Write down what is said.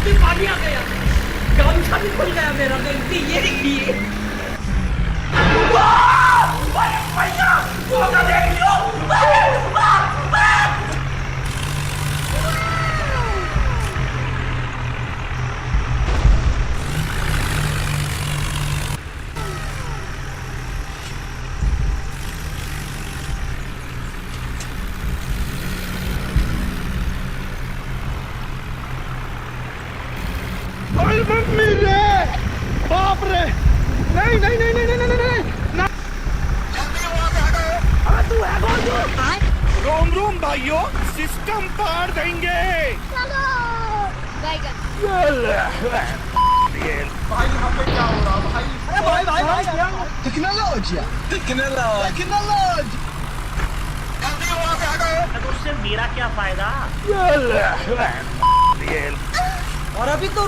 भी पानी आ गया, गमछा भी खुल गया मेरा। देखती ये देखिए, भैया देख लो। मम्मी रे, बाप रे, नहीं नहीं नहीं नहीं नहीं नहीं नहीं, अबे तू है कौन तू? रोम रोम भाइयों, सिस्टम पार देंगे। चलो बैगन। भाई यहाँ पे क्या हो रहा भाई? अरे भाई भाई भाई, टेक्नोलॉजी टेक्नोलॉजी तो उससे मेरा क्या फायदा? और अभी तो